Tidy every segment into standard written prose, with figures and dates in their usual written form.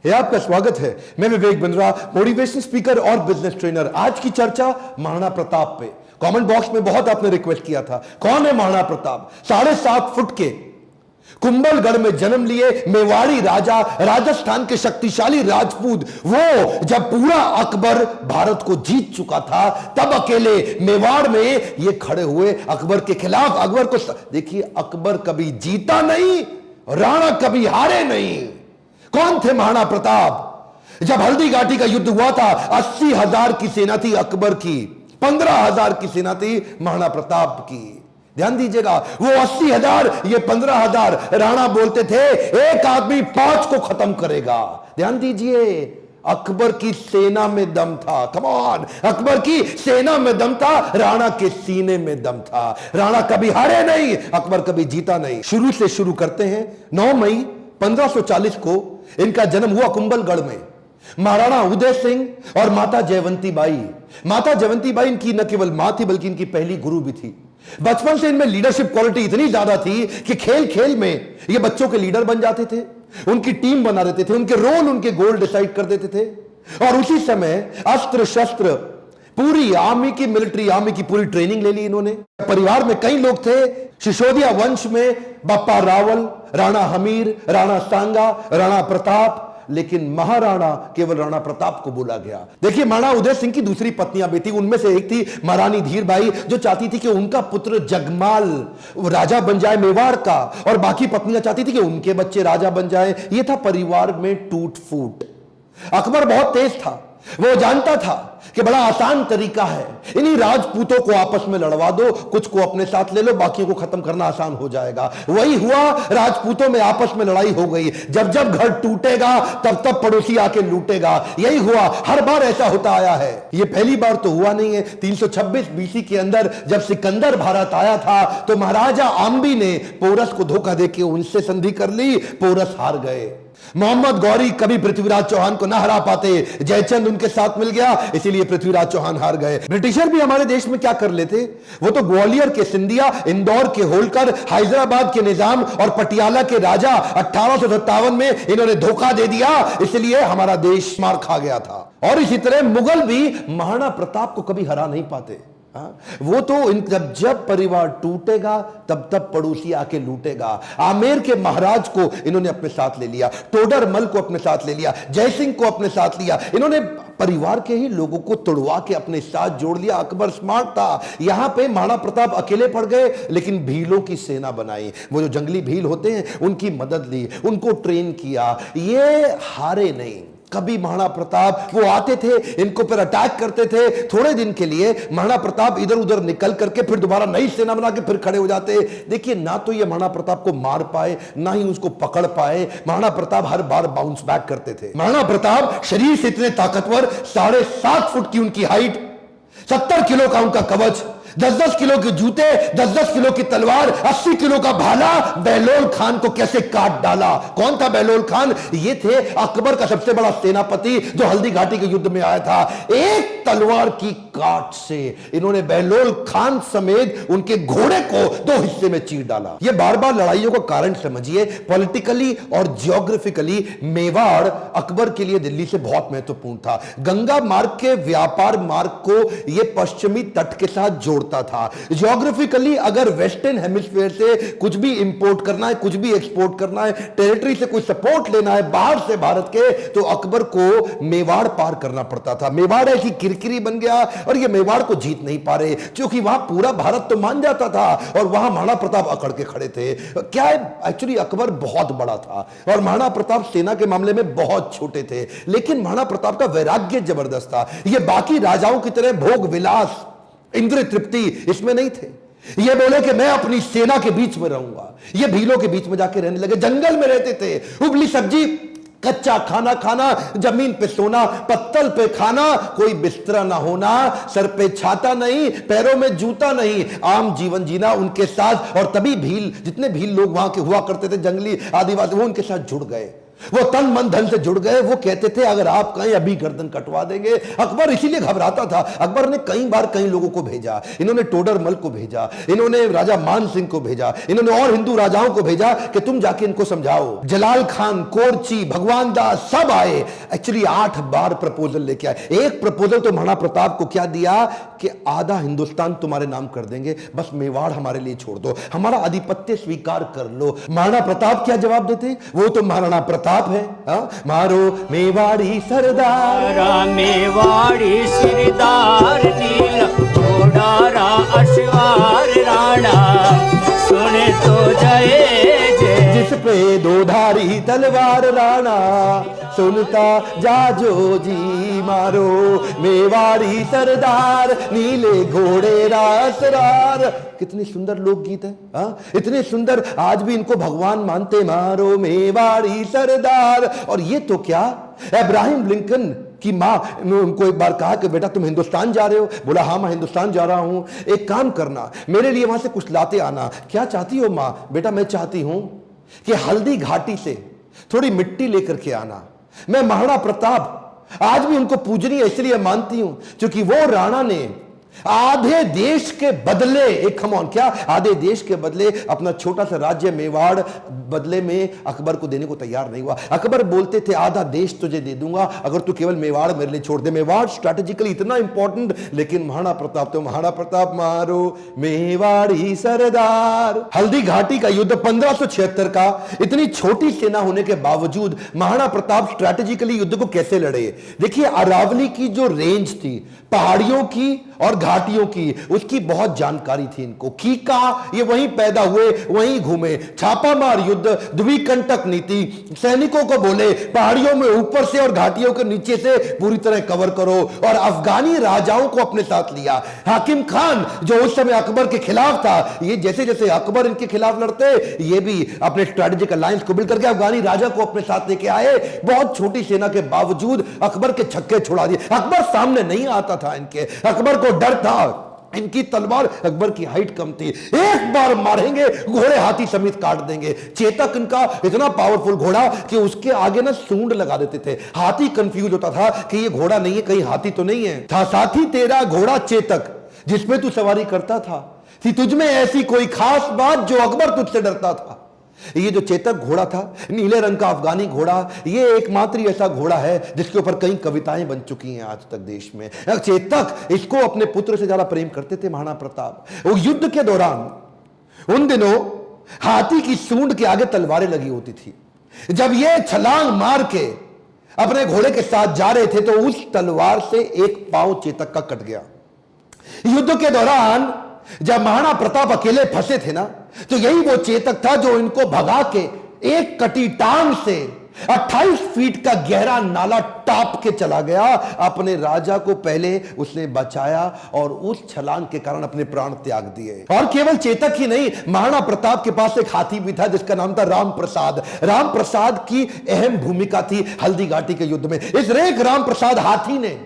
है आपका स्वागत है। मैं विवेक बिंद्रा, मोटिवेशन स्पीकर और बिजनेस ट्रेनर। आज की चर्चा महाराणा प्रताप पे। कमेंट बॉक्स में बहुत आपने रिक्वेस्ट किया था, कौन है महाराणा प्रताप? 7.5 फुट के कुंभलगढ़ में जन्म लिए मेवाड़ी राजा, राजस्थान के शक्तिशाली राजपूत। वो जब पूरा अकबर भारत को जीत चुका था, तब अकेले मेवाड़ में ये खड़े हुए अकबर के खिलाफ। अकबर को देखिए, अकबर कभी जीता नहीं, राणा कभी हारे नहीं। कौन थे महाराणा प्रताप? जब हल्दी घाटी का युद्ध हुआ था, 80,000 की सेना थी अकबर की, 15,000 की सेना थी महाराणा प्रताप की। ध्यान दीजिएगा, वो 80,000, ये 15,000। राणा बोलते थे एक आदमी 5 को खत्म करेगा। ध्यान दीजिए, अकबर की सेना में दम था। कम ऑन, अकबर की सेना में दम था, राणा के सीने में दम था। राणा कभी हारे नहीं, अकबर कभी जीता नहीं। शुरू से शुरू करते हैं। 9 मई 1540 को इनका जन्म हुआ कुंभलगढ़ में। महाराणा उदय सिंह और माता जयवंती बाई। माता जयवंती बाई इनकी न केवल मां थी, बल्कि इनकी पहली गुरु भी थी। बचपन से इनमें लीडरशिप क्वालिटी इतनी ज्यादा थी कि खेल खेल में ये बच्चों के लीडर बन जाते थे, उनकी टीम बना देते थे, उनके रोल, उनके गोल डिसाइड कर देते थे। और उसी समय अस्त्र शस्त्र, पूरी आर्मी की, मिलिट्री आर्मी की पूरी ट्रेनिंग ले ली इन्होंने। परिवार में कई लोग थे। सिसोदिया वंश में बप्पा रावल, राणा हमीर, राणा सांगा, राणा प्रताप, लेकिन महाराणा केवल राणा प्रताप को बोला गया। देखिए, महाराणा उदय सिंह की दूसरी पत्नियां भी थी। उनमें से एक थी महारानी धीरबाई, जो चाहती थी कि उनका पुत्र जगमाल राजा बन जाए मेवाड़ का, और बाकी पत्नियां चाहती थी कि उनके बच्चे राजा बन जाए। यह था परिवार में टूट फूट। अकबर बहुत तेज था, वो जानता था कि बड़ा आसान तरीका है, इन्हीं राजपूतों को आपस में लड़वा दो, कुछ को अपने साथ ले लो, बाकियों को खत्म करना आसान हो जाएगा। वही हुआ, राजपूतों में आपस में लड़ाई हो गई। जब जब घर टूटेगा, तब तब पड़ोसी आके लूटेगा। यही हुआ, हर बार ऐसा होता आया है। ये पहली बार तो हुआ नहीं है। 326 बीसी के अंदर जब सिकंदर भारत आया था, तो महाराजा आम्बी ने पोरस को धोखा देके उनसे संधि कर ली। पोरस हार गए। मोहम्मद गौरी कभी पृथ्वीराज चौहान को ना हरा पाते, जयचंद उनके साथ मिल गया, इसीलिए पृथ्वीराज चौहान हार गए। ब्रिटिशर भी हमारे देश में क्या कर लेते, वो तो ग्वालियर के सिंधिया, इंदौर के होलकर, हैदराबाद के निजाम और पटियाला के राजा 1857 में इन्होंने धोखा दे दिया, इसलिए हमारा देश मार खा गया था। और इसी तरह मुगल भी महाराणा प्रताप को कभी हरा नहीं पाते। वो तो जब परिवार टूटेगा, तब तब पड़ोसी आके लूटेगा। आमेर के महाराज को इन्होंने अपने साथ ले लिया, टोडरमल को अपने साथ ले लिया, जयसिंह को अपने साथ लिया। इन्होंने परिवार के ही लोगों को तोड़वा के अपने साथ जोड़ लिया। अकबर स्मार्ट था। यहां पे महाराणा प्रताप अकेले पड़ गए, लेकिन भीलों की सेना बनाई। वो जो जंगली भील होते हैं, उनकी मदद ली, उनको ट्रेन किया। ये हारे नहीं कभी महाराणा प्रताप। वो आते थे, इनको पर अटैक करते थे। थोड़े दिन के लिए महाराणा प्रताप इधर उधर निकल करके फिर दोबारा नई सेना बना के फिर खड़े हो जाते। देखिए, ना तो ये महाराणा प्रताप को मार पाए, ना ही उसको पकड़ पाए। महाराणा प्रताप हर बार बाउंस बैक करते थे। महाराणा प्रताप शरीर से इतने ताकतवर, 7.5 फुट की उनकी हाइट, 70 किलो का उनका कवच, 10-10 किलो के जूते, 10-10 किलो की तलवार, 80 किलो का भाला। बहलोल खान को कैसे काट डाला? कौन था बहलोल खान? ये थे अकबर का सबसे बड़ा सेनापति, जो हल्दी घाटी के युद्ध में आया था। एक तलवार की काट से इन्होंने बहलोल खान समेत उनके घोड़े को 2 हिस्से में चीर डाला। ये बार बार लड़ाइयों का कारण समझिए। पॉलिटिकली और जियोग्राफिकली मेवाड़ अकबर के लिए दिल्ली से बहुत महत्वपूर्ण था। गंगा मार्ग के व्यापार मार्ग को यह पश्चिमी तट के साथ जोड़ था। जियोग्राफिकली अगर वेस्टर्न हेमिस्फीयर से कुछ भी इंपोर्ट करना है, कुछ भी एक्सपोर्ट करना है, टेरिटरी से कोई सपोर्ट लेना है बाहर से भारत के, तो अकबर को मेवाड़ पार करना पड़ता था। मेवाड़ ऐसी किरकिरी बन गया, और ये मेवाड़ को जीत नहीं पा रहे, क्योंकि वहां पूरा भारत तो मान जाता था, और वहां महाराणा प्रताप अकड़ के खड़े थे। क्या है, एक्चुअली अकबर बहुत बड़ा था, और महाराणा प्रताप सेना के मामले में बहुत छोटे थे। लेकिन महाराणा प्रताप का वैराग्य जबरदस्त था। ये बाकी राजाओं की तरह भोग विलास, इंद्रिय तृप्ति इसमें नहीं थे। ये बोले कि मैं अपनी सेना के बीच में रहूंगा। ये भीलों के बीच में जाके रहने लगे, जंगल में रहते थे। उबली सब्जी, कच्चा खाना खाना, जमीन पे सोना, पत्तल पे खाना, कोई बिस्तरा ना होना, सर पे छाता नहीं, पैरों में जूता नहीं, आम जीवन जीना उनके साथ। और तभी भील, जितने भील लोग वहां के हुआ करते थे, जंगली आदिवासी, वो उनके साथ जुड़ गए। वो तन मन धन से जुड़ गए। वो कहते थे अगर आप कहें अभी गर्दन कटवा देंगे। अकबर इसीलिए घबराता था। अकबर ने कई बार कई लोगों को भेजा, इन्होंने टोडरमल को भेजा, इन्होंने राजा मान सिंह को भेजा, इन्होंने और हिंदू राजाओं को भेजा कि तुम जाके इनको समझाओ। जलाल खान, कोरची, भगवान दास सब आए। एक्चुअली 8 बार प्रपोजल लेके आए। एक प्रपोजल तो महाराणा प्रताप को क्या दिया कि आधा हिंदुस्तान तुम्हारे नाम कर देंगे, बस मेवाड़ हमारे लिए छोड़ दो, हमारा आधिपत्य स्वीकार कर लो। महाराणा प्रताप क्या जवाब देते? वो तो महाराणा प्रताप है। मारो मेवाड़ी सरदार, मेवाड़ी सिरदार, नील घोड़ा अश्वार राणा, सुने तो जय जय। जिस पे 2 धारी तलवार राणा, सुनता जाजो जी। मारो मेवाड़ी सरदार, नीले घोड़े रासरार। कितनी सुंदर लोकगीत है। इतने सुंदर, आज भी इनको भगवान मानते। मारो मेवाड़ी सरदार। और ये तो क्या, अब्राहम लिंकन की मां ने उनको एक बार कहा कि बेटा तुम हिंदुस्तान जा रहे हो? बोला हाँ मैं हिंदुस्तान जा रहा हूं, एक काम करना मेरे लिए वहां से कुछ लाते आना। क्या चाहती हो मां? बेटा मैं चाहती हूं कि हल्दी घाटी से थोड़ी मिट्टी लेकर के आना। मैं महाराणा प्रताप आज भी उनको पूजनीय इसलिए मानती हूं क्योंकि वो राणा ने आधे देश के बदले, एक खमौन क्या, आधे देश के बदले अपना छोटा सा राज्य मेवाड़ बदले में अकबर को देने को तैयार नहीं हुआ। अकबर बोलते थे आधा देश तुझे दे दूंगा अगर तू केवल मेवाड़ मेरे लिए छोड़ दे। मेवाड़ स्ट्रैटेजिकली इतना इंपॉर्टेंट, लेकिन महाराणा प्रताप तो महाराणा प्रताप। मारो मेवाड़ी सरदार। हल्दी घाटी का युद्ध 1576 का, इतनी छोटी सेना होने के बावजूद महाराणा प्रताप स्ट्रैटेजिकली युद्ध को कैसे लड़े? देखिए अरावली की जो रेंज थी, पहाड़ियों की और घाटियों की, उसकी बहुत जानकारी थी इनको। कीका ये वहीं पैदा हुए, वहीं घूमे। छापामार युद्ध, द्विकंटक नीति, सैनिकों को बोले पहाड़ियों में ऊपर से और घाटियों के नीचे से पूरी तरह कवर करो, और अफगानी राजाओं को अपने साथ लिया। हाकिम खान जो उस समय अकबर के खिलाफ था, ये जैसे जैसे अकबर इनके खिलाफ लड़ते, ये भी अपने स्ट्रेटेजिक अलायंस को बिल्ड करके अफगानी राजा को अपने साथ लेके आए। बहुत छोटी सेना के बावजूद अकबर के छक्के छुड़ा दिए। अकबर सामने नहीं आता था इनके, अकबर को डर था। इनकी तलवार, अकबर की हाइट कम थी, एक बार मारेंगे घोड़े हाथी समेत काट देंगे। चेतक इनका इतना पावरफुल घोड़ा कि उसके आगे ना सूंड लगा देते थे। हाथी कंफ्यूज होता था कि ये घोड़ा नहीं है, कहीं हाथी तो नहीं है। था साथी तेरा घोड़ा चेतक जिसमें तू सवारी करता था, थी तुझमें ऐसी कोई खास बात जो अकबर तुझसे डरता था। ये जो चेतक घोड़ा था, नीले रंग का अफगानी घोड़ा, ये एकमात्र ऐसा घोड़ा है जिसके ऊपर कई कविताएं बन चुकी हैं आज तक देश में। चेतक, इसको अपने पुत्र से ज्यादा प्रेम करते थे महाराणा प्रताप। वो युद्ध के दौरान उन दिनों हाथी की सूंड के आगे तलवारें लगी होती थी। जब ये छलांग मार के अपने घोड़े के साथ जा रहे थे तो उस तलवार से एक पांव चेतक का कट गया। युद्ध के दौरान जब महाराणा प्रताप अकेले फंसे थे ना, तो यही वो चेतक था जो इनको भगा के एक कटी टांग से 28 फीट का गहरा नाला टाप के चला गया। अपने राजा को पहले उसने बचाया और उस छलांग के कारण अपने प्राण त्याग दिए। और केवल चेतक ही नहीं, महाराणा प्रताप के पास एक हाथी भी था जिसका नाम था राम प्रसाद। राम प्रसाद की अहम भूमिका थी हल्दी घाटी के युद्ध में। इस रेख राम प्रसाद हाथी ने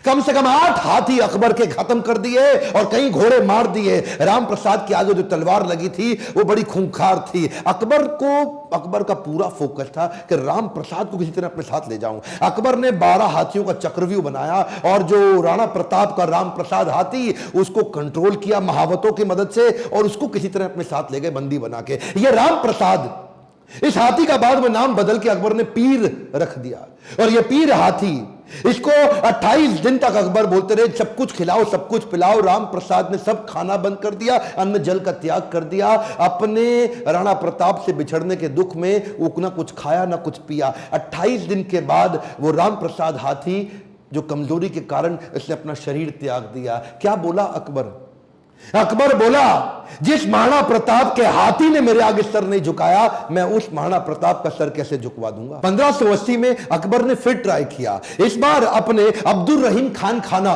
कम से कम 8 हाथी अकबर के खत्म कर दिए और कई घोड़े मार दिए। राम प्रसाद की आगे जो तलवार लगी थी वो बड़ी खूंखार थी। अकबर का पूरा फोकस था कि राम प्रसाद को किसी तरह अपने साथ ले जाऊं। अकबर ने 12 हाथियों का चक्रव्यूह बनाया और जो राणा प्रताप का राम प्रसाद हाथी, उसको कंट्रोल किया महावतों की मदद से और उसको किसी तरह अपने साथ ले गए बंदी बना के। ये राम प्रसाद, इस हाथी का बाद में नाम बदल के अकबर ने पीर रख दिया। और ये पीर हाथी, इसको 28 दिन तक अकबर बोलते रहे सब कुछ खिलाओ सब कुछ पिलाओ। राम प्रसाद ने सब खाना बंद कर दिया, अन्न जल का त्याग कर दिया। अपने राणा प्रताप से बिछड़ने के दुख में वो ना कुछ खाया ना कुछ पिया। 28 दिन के बाद वो राम प्रसाद हाथी जो कमजोरी के कारण इसने अपना शरीर त्याग दिया। क्या बोला अकबर? अकबर बोला जिस महाराणा प्रताप के हाथी ने मेरे आगे सर नहीं झुकाया, मैं उस महाराणा प्रताप का सर कैसे झुकवा दूंगा। 1580 में अकबर ने फिर ट्राई किया। इस बार अपने अब्दुल रहीम खान खाना,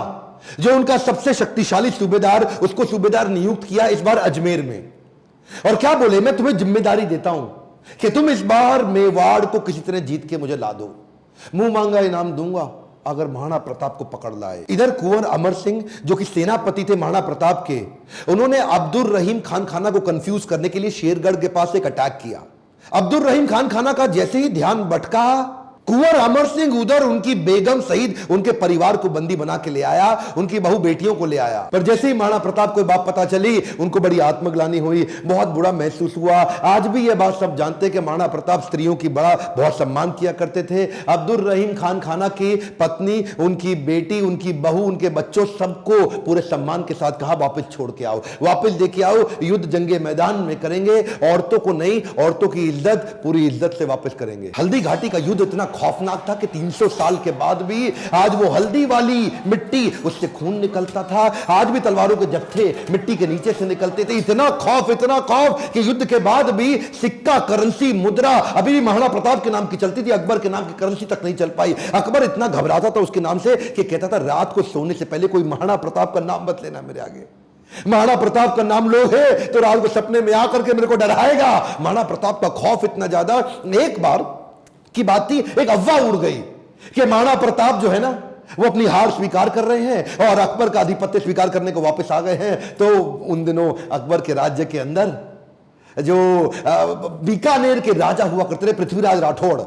जो उनका सबसे शक्तिशाली सूबेदार, उसको सूबेदार नियुक्त किया इस बार अजमेर में। और क्या बोले, मैं तुम्हें जिम्मेदारी देता हूं कि तुम इस बार मेवाड़ को किसी तरह जीत के मुझे ला दो, मुंह मांगा इनाम दूंगा अगर महाराणा प्रताप को पकड़ लाए। इधर कुंवर अमर सिंह जो कि सेनापति थे महाराणा प्रताप के, उन्होंने अब्दुल रहीम खान खाना को कंफ्यूज करने के लिए शेरगढ़ के पास एक अटैक किया। अब्दुल रहीम खान खाना का जैसे ही ध्यान भटका, कुंवर अमर सिंह उधर उनकी बेगम सहित उनके परिवार को बंदी बना के ले आया, उनकी बहू बेटियों को ले आया। पर जैसे ही महाराणा प्रताप को बात पता चली, उनको बड़ी आत्मग्लानि हुई, बहुत बुरा महसूस हुआ। आज भी यह बात सब जानते कि महाराणा प्रताप स्त्रियों की बहुत सम्मान किया करते थे। अब्दुल रहीम खान खाना की पत्नी, उनकी बेटी, उनकी बहू, उनके बच्चों, सबको पूरे सम्मान के साथ कहा वापस छोड़ के आओ, वापस लेके आओ, युद्ध जंगे मैदान में करेंगे, औरतों को नहीं, औरतों की इज्जत पूरी इज्जत से वापस करेंगे। हल्दी घाटी का युद्ध इतना खौफनाक था कि 300 साल के बाद भी आज वो हल्दी वाली मिट्टी, उससे खून निकलता था। आज भी तलवारों के जत्थे मिट्टी के नीचे से निकलते थे। इतना खौफ कि युद्ध के बाद भी सिक्का, करेंसी, मुद्रा अभी भी महाराणा प्रताप के नाम की चलती थी, अकबर के नाम की करेंसी तक नहीं चल पाई। अकबर इतना घबराता था उसके नाम से कि कहता था रात को सोने से पहले कोई महाराणा प्रताप का नाम मत लेना मेरे आगे। महाराणा प्रताप का नाम लो है तो रात को सपने में आकर के मेरे को डराएगा। महाराणा प्रताप का खौफ इतना ज्यादा, एक बार की बात थी, एक अफवाह उड़ गई कि महाराणा प्रताप जो है ना, वो अपनी हार स्वीकार कर रहे हैं और अकबर का आधिपत्य स्वीकार करने को वापस आ गए हैं। तो उन दिनों अकबर के राज्य के अंदर जो बीकानेर के राजा हुआ करते थे, पृथ्वीराज राठौड़,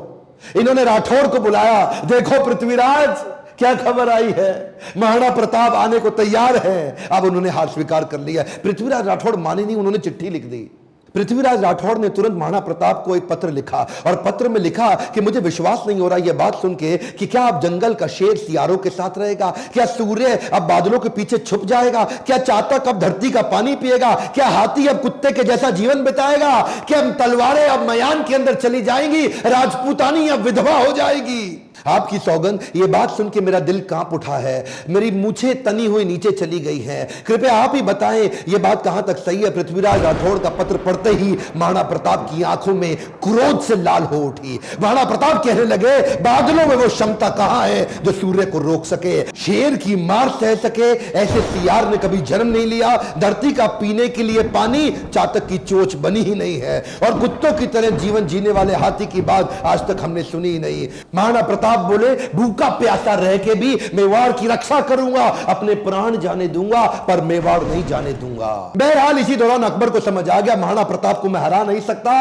इन्होंने राठौड़ को बुलाया। देखो पृथ्वीराज, क्या खबर आई है, महाराणा प्रताप आने को तैयार है। अब उन्होंने हार स्वीकार कर लिया। पृथ्वीराज राठौड़ माने नहीं, उन्होंने चिट्ठी लिख दी। पृथ्वीराज राठौड़ ने तुरंत महाराणा प्रताप को एक पत्र लिखा और पत्र में लिखा कि मुझे विश्वास नहीं हो रहा यह बात सुन के कि क्या अब जंगल का शेर सियारों के साथ रहेगा, क्या सूर्य अब बादलों के पीछे छुप जाएगा, क्या चातक अब धरती का पानी पिएगा, क्या हाथी अब कुत्ते के जैसा जीवन बिताएगा, क्या तलवारें अब मयान के अंदर चली जाएंगी, राजपूतानी अब विधवा हो जाएगी। आपकी सौगंध, ये बात सुन के मेरा दिल कांप उठा है, मेरी मूछें तनी हुई नीचे चली गई हैं। कृपया आप ही बताएं ये बात कहां तक सही है। पृथ्वीराज राठौड़ का पत्र पढ़ते ही महाराणा प्रताप की आंखों में क्रोध से लाल हो उठी। महाराणा प्रताप कहने लगे, बादलों में वो क्षमता कहां है जो सूर्य को रोक सके, शेर की मार सह सके, ऐसे सियार ने कभी जन्म नहीं लिया। धरती का पीने के लिए पानी चातक की चोंच बनी ही नहीं है और कुत्तों की तरह जीवन जीने वाले हाथी की बात आज तक हमने सुनी ही नहीं। महाराणा प्रताप बोले, भूखा प्यासा रह के भी मेवाड़ की रक्षा करूंगा, अपने प्राण जाने दूंगा पर मेवाड़ नहीं जाने दूंगा। बहरहाल इसी दौरान अकबर को समझ आ गया महाराणा प्रताप को मैं हरा नहीं सकता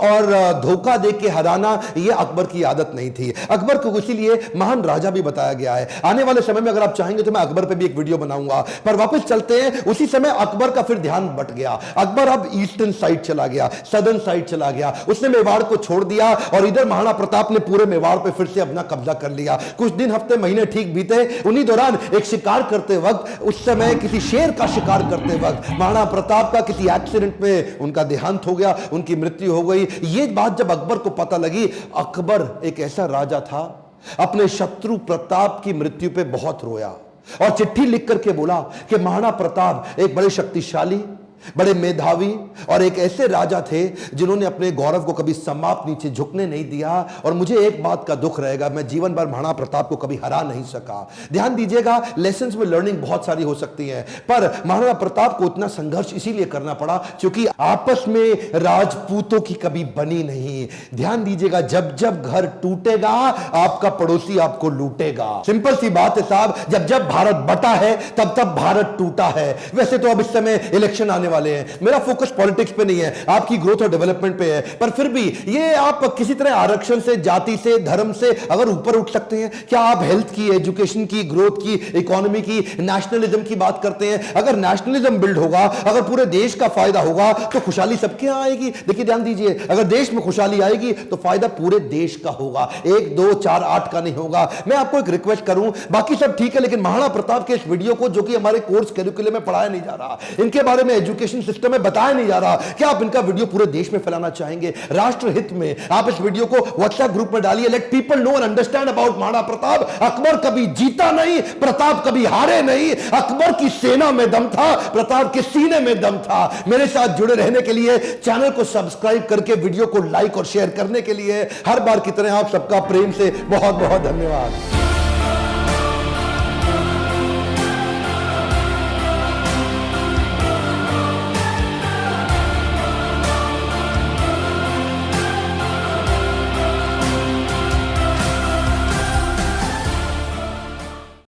और धोखा दे के हराना यह अकबर की आदत नहीं थी। अकबर को इसीलिए महान राजा भी बताया गया है। आने वाले समय में अगर आप चाहेंगे तो मैं अकबर पे भी एक वीडियो बनाऊंगा। पर वापस चलते हैं, उसी समय अकबर का फिर ध्यान बट गया। अकबर अब ईस्टर्न साइड चला गया, सदर्न साइड चला गया, उसने मेवाड़ को छोड़ दिया और इधर महाराणा प्रताप ने पूरे मेवाड़ पे फिर से अपना कब्जा कर लिया। कुछ दिन, हफ्ते, महीने ठीक बीते। उन्हीं दौरान एक शिकार करते वक्त, उस समय किसी शेर का शिकार करते वक्त महाराणा प्रताप का किसी एक्सीडेंट में उनका देहांत हो गया, उनकी मृत्यु हो गई। ये बात जब अकबर को पता लगी, अकबर एक ऐसा राजा था, अपने शत्रु प्रताप की मृत्यु पे बहुत रोया और चिट्ठी लिख करके बोला कि महाराणा प्रताप एक बड़े शक्तिशाली, बड़े मेधावी और एक ऐसे राजा थे जिन्होंने अपने गौरव को कभी समाप्त नीचे झुकने नहीं दिया और मुझे एक बात का दुख रहेगा, मैं जीवन भर महाराणा प्रताप को कभी हरा नहीं सका। ध्यान दीजिएगा, लेसन्स में लर्निंग बहुत सारी हो सकती है, पर महाराणा प्रताप को इतना संघर्ष इसीलिए करना पड़ा क्योंकि आपस में राजपूतों की कभी बनी नहीं। ध्यान दीजिएगा, जब जब घर टूटेगा आपका पड़ोसी आपको लूटेगा। सिंपल सी बात है साहब, जब जब भारत बटा है तब तब भारत टूटा है। वैसे तो अब इस समय इलेक्शन आने वाले हैं, मेरा फोकस पॉलिटिक्स पे नहीं है, आपकी ग्रोथ और डेवलपमेंट पे है, पर फिर भी ये आप किसी तरह आरक्षण से, जाति से, धर्म से अगर ऊपर उठ सकते हैं, क्या आप हेल्थ की, एजुकेशन की, ग्रोथ की, इकोनॉमी की, नेशनलिज्म की बात करते हैं? अगर नेशनलिज्म बिल्ड होगा, अगर पूरे देश का फायदा होगा तो खुशहाली सबके यहां आएगी। देखिए ध्यान दीजिए, अगर देश में खुशहाली आएगी तो फायदा पूरे देश का होगा, 1, 2, 4, 8 का नहीं होगा। मैं आपको एक रिक्वेस्ट करूं, बाकी सब ठीक है, लेकिन महाराणा प्रताप के इस वीडियो को, जो कि हमारे कोर्स करिकुलम में पढ़ाया नहीं जा रहा, इनके बारे में एजुकेशन सिस्टम में बताया नहीं जा रहा, क्या आप इनका वीडियो पूरे देश में फैलाना चाहेंगे? राष्ट्र हित में आप इस वीडियो को व्हाट्सएप ग्रुप में डालिए, let people know and understand about Maharana Pratap. Akbar कभी जीता नहीं, प्रताप कभी हारे नहीं। अकबर की सेना में दम था, प्रताप के सीने में दम था। मेरे साथ जुड़े रहने के लिए, चैनल को सब्सक्राइब करके वीडियो को लाइक और शेयर करने के लिए हर बार की तरह आप सबका प्रेम से बहुत बहुत धन्यवाद।